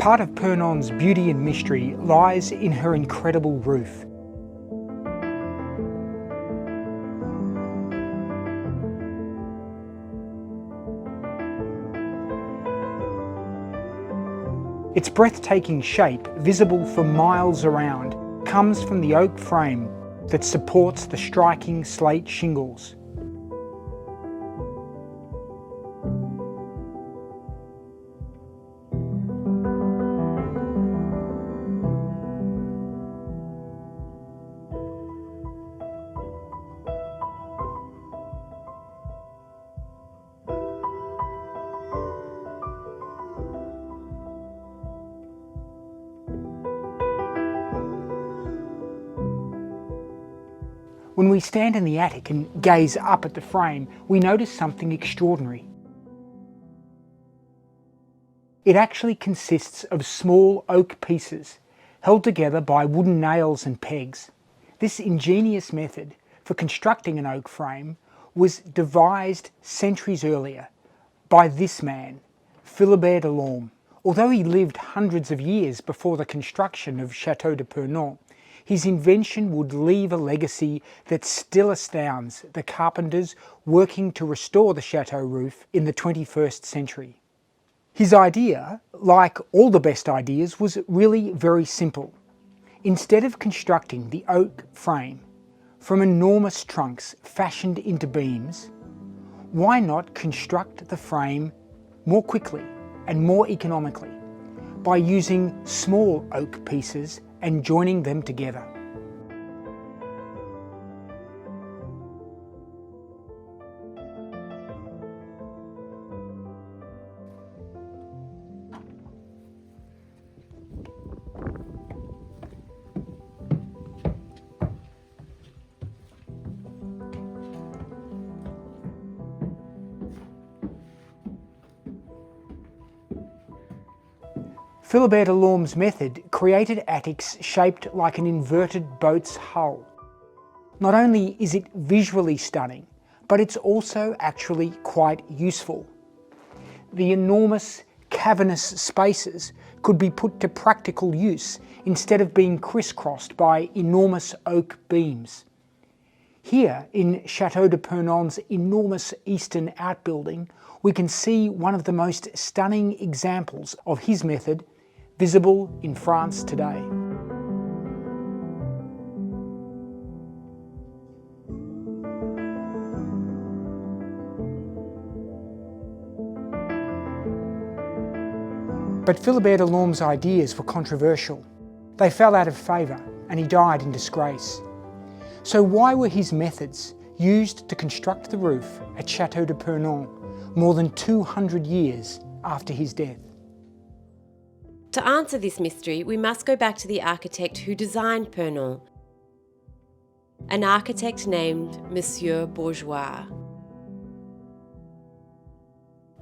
Part of Purnon's beauty and mystery lies in her incredible roof. Its breathtaking shape, visible for miles around, comes from the oak frame that supports the striking slate shingles. When we stand in the attic and gaze up at the frame, we notice something extraordinary. It actually consists of small oak pieces held together by wooden nails and pegs. This ingenious method for constructing an oak frame was devised centuries earlier by this man, Philibert de Lorme. Although he lived hundreds of years before the construction of Château de Purnon, his invention would leave a legacy that still astounds the carpenters working to restore the chateau roof in the 21st century. His idea, like all the best ideas, was really very simple. Instead of constructing the oak frame from enormous trunks fashioned into beams, why not construct the frame more quickly and more economically by using small oak pieces and joining them together? Philibert de Lorme's method created attics shaped like an inverted boat's hull. Not only is it visually stunning, but it's also actually quite useful. The enormous cavernous spaces could be put to practical use instead of being crisscrossed by enormous oak beams. Here in Château de Purnon's enormous eastern outbuilding, we can see one of the most stunning examples of his method visible in France today. But Philibert de Lorme's ideas were controversial. They fell out of favour and he died in disgrace. So why were his methods used to construct the roof at Château de Purnon more than 200 years after his death? To answer this mystery, we must go back to the architect who designed Purnon, an architect named Monsieur Bourgeois.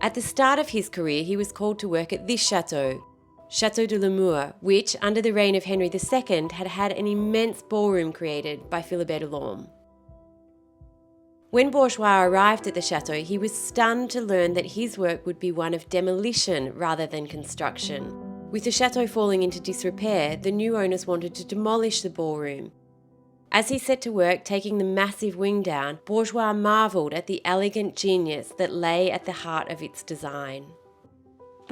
At the start of his career, he was called to work at this chateau, Château de Mower, which, under the reign of Henry II, had had an immense ballroom created by Philibert de Lorme. When Bourgeois arrived at the chateau, he was stunned to learn that his work would be one of demolition rather than construction. With the chateau falling into disrepair, the new owners wanted to demolish the ballroom. As he set to work taking the massive wing down, Bourgeois marvelled at the elegant genius that lay at the heart of its design.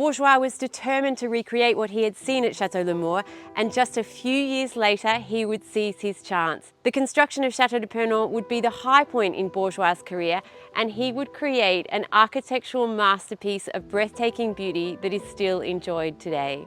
Bourgeois was determined to recreate what he had seen at Château de Mower, and just a few years later he would seize his chance. The construction of Château de Purnon would be the high point in Bourgeois' career, and he would create an architectural masterpiece of breathtaking beauty that is still enjoyed today.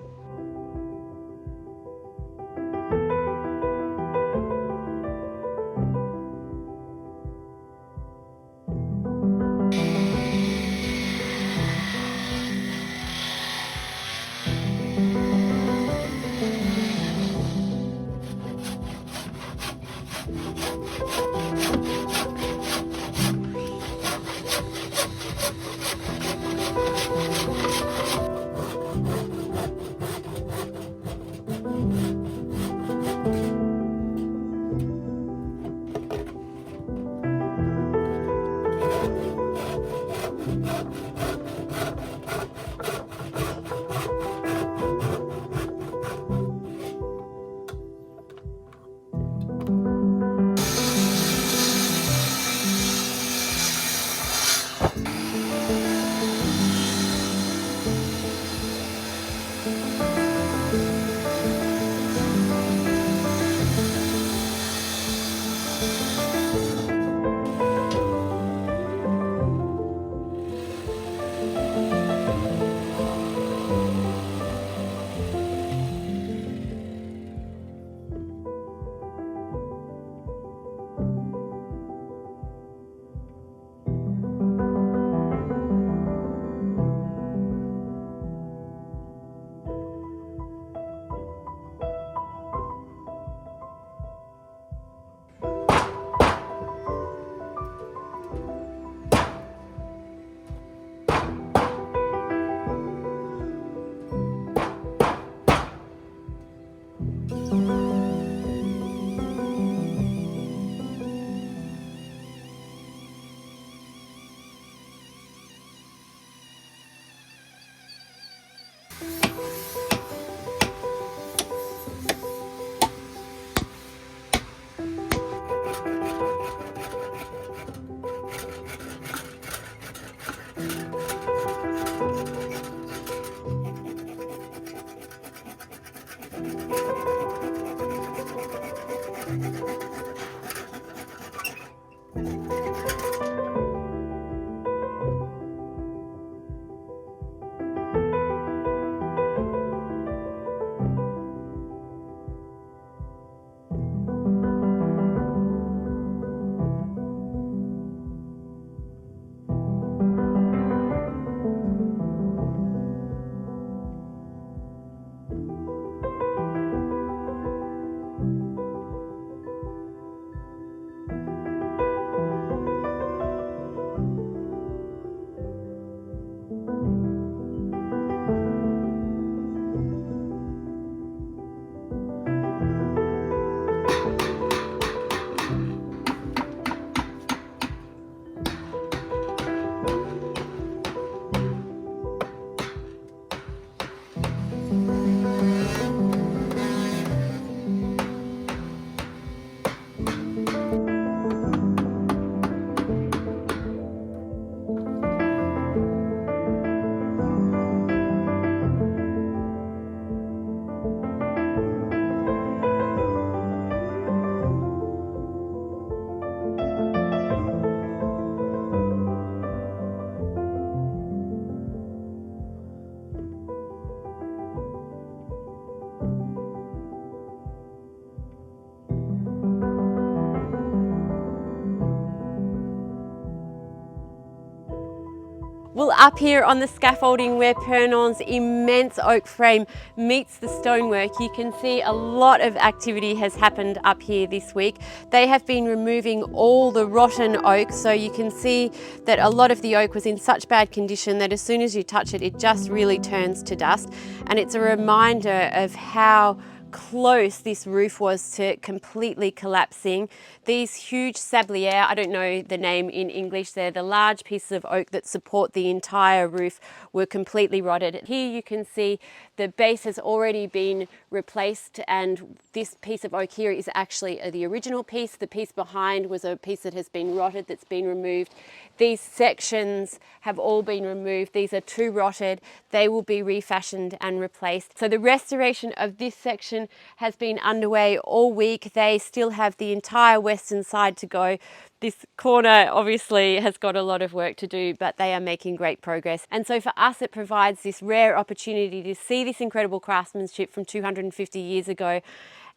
Well, up here on the scaffolding where Purnon's immense oak frame meets the stonework, you can see a lot of activity has happened up here this week. They have been removing all the rotten oak, so you can see that a lot of the oak was in such bad condition that as soon as you touch it, it just really turns to dust. And it's a reminder of how close this roof was to completely collapsing. These huge sablières, I don't know the name in English, they're the large pieces of oak that support the entire roof, were completely rotted. Here you can see the base has already been replaced, and this piece of oak here is actually the original piece. The piece behind was a piece that has been rotted, that's been removed. These sections have all been removed. These are too rotted. They will be refashioned and replaced. So the restoration of this section has been underway all week. They still have the entire western side to go. This corner obviously has got a lot of work to do, but they are making great progress. And so for us, it provides this rare opportunity to see this incredible craftsmanship from 250 years ago,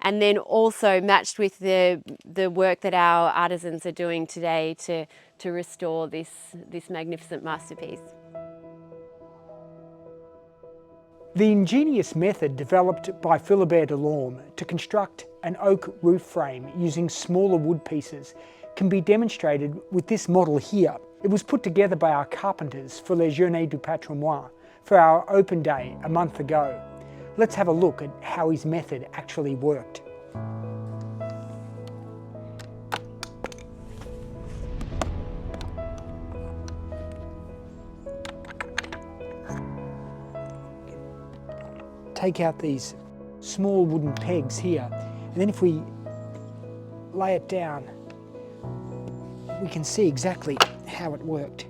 and then also matched with the work that our artisans are doing today to restore this magnificent masterpiece. The ingenious method developed by Philibert Delorme to construct an oak roof frame using smaller wood pieces can be demonstrated with this model here. It was put together by our carpenters for Les Journées du Patrimoine for our open day a month ago. Let's have a look at how his method actually worked. Take out these small wooden pegs here, and then if we lay it down, we can see exactly how it worked.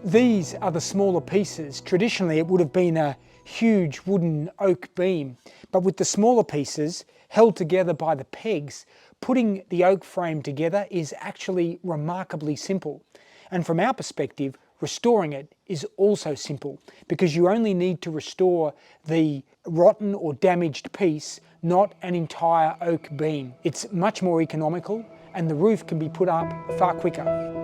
These are the smaller pieces. Traditionally it would have been a huge wooden oak beam, but with the smaller pieces held together by the pegs, putting the oak frame together is actually remarkably simple. And from our perspective, restoring it is also simple, because you only need to restore the rotten or damaged piece, not an entire oak beam. It's much more economical and the roof can be put up far quicker.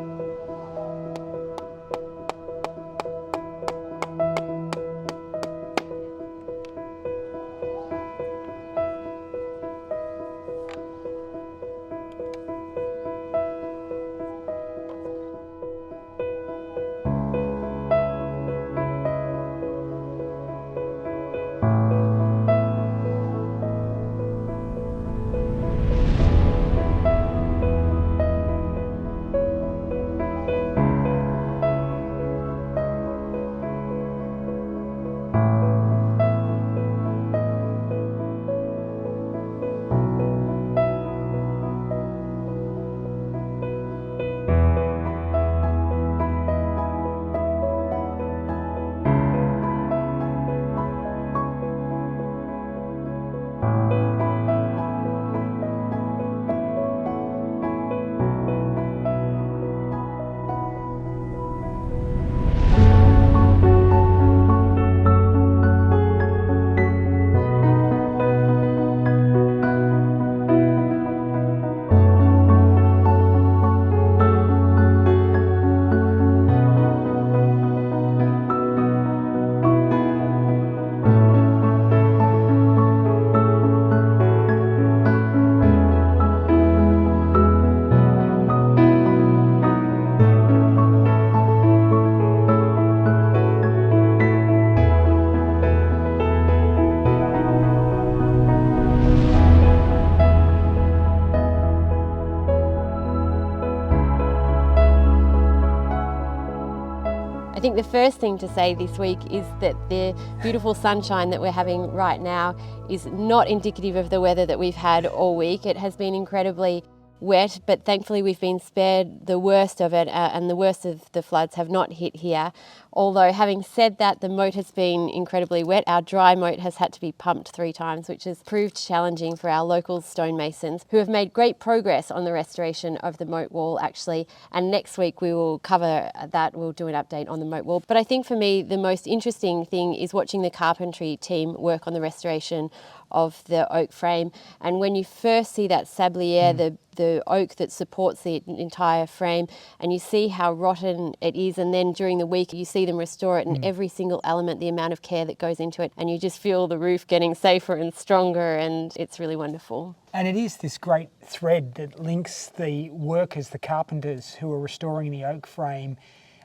I think the first thing to say this week is that the beautiful sunshine that we're having right now is not indicative of the weather that we've had all week. It has been incredibly wet, but thankfully we've been spared the worst of it, and the worst of the floods have not hit here. Although, having said that, the moat has been incredibly wet. Our dry moat has had to be pumped 3 times, which has proved challenging for our local stonemasons, who have made great progress on the restoration of the moat wall actually, and next week we will cover that. We'll do an update on the moat wall. But I think for me the most interesting thing is watching the carpentry team work on the restoration of the oak frame. And when you first see that sablier, the oak that supports the entire frame, and you see how rotten it is, and then during the week you see them restore it, and every single element, the amount of care that goes into it, and you just feel the roof getting safer and stronger, and it's really wonderful. And it is this great thread that links the workers, the carpenters who are restoring the oak frame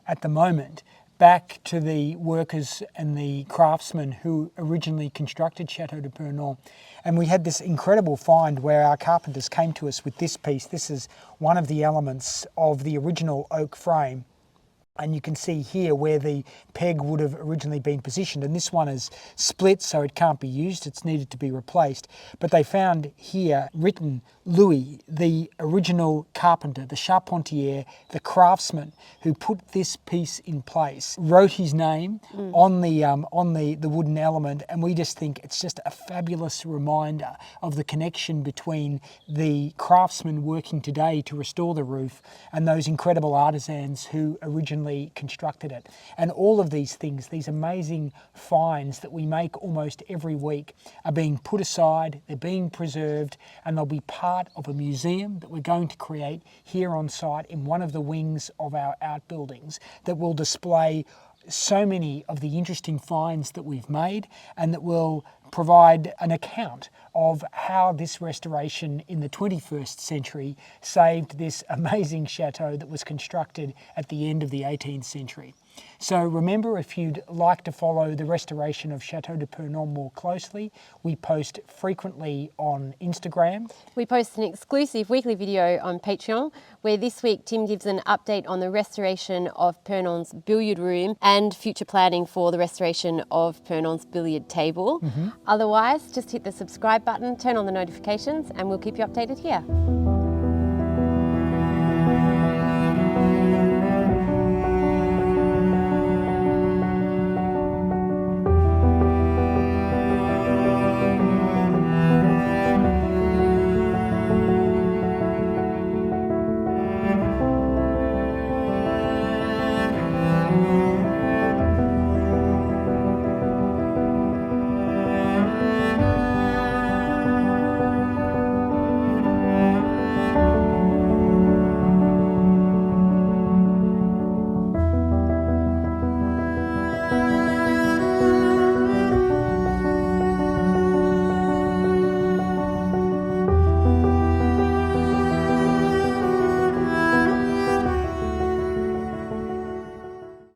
at the moment, back to the workers and the craftsmen who originally constructed Château de Purnon. And we had this incredible find where our carpenters came to us with this piece. This is one of the elements of the original oak frame. And you can see here where the peg would have originally been positioned, and this one is split so it can't be used, it's needed to be replaced. But they found here written Louis, the original carpenter, the charpentier, the craftsman who put this piece in place, wrote his name on the wooden element, and we just think it's just a fabulous reminder of the connection between the craftsmen working today to restore the roof and those incredible artisans who originally constructed it. And all of these things, these amazing finds that we make almost every week, are being put aside, they're being preserved, and they'll be part of a museum that we're going to create here on site in one of the wings of our outbuildings that will display so many of the interesting finds that we've made, and that will provide an account of how this restoration in the 21st century saved this amazing chateau that was constructed at the end of the 18th century. So remember, if you'd like to follow the restoration of Château de Purnon more closely, we post frequently on Instagram. We post an exclusive weekly video on Patreon, where this week Tim gives an update on the restoration of Purnon's billiard room and future planning for the restoration of Purnon's billiard table. Otherwise, just hit the subscribe button, turn on the notifications, and we'll keep you updated here.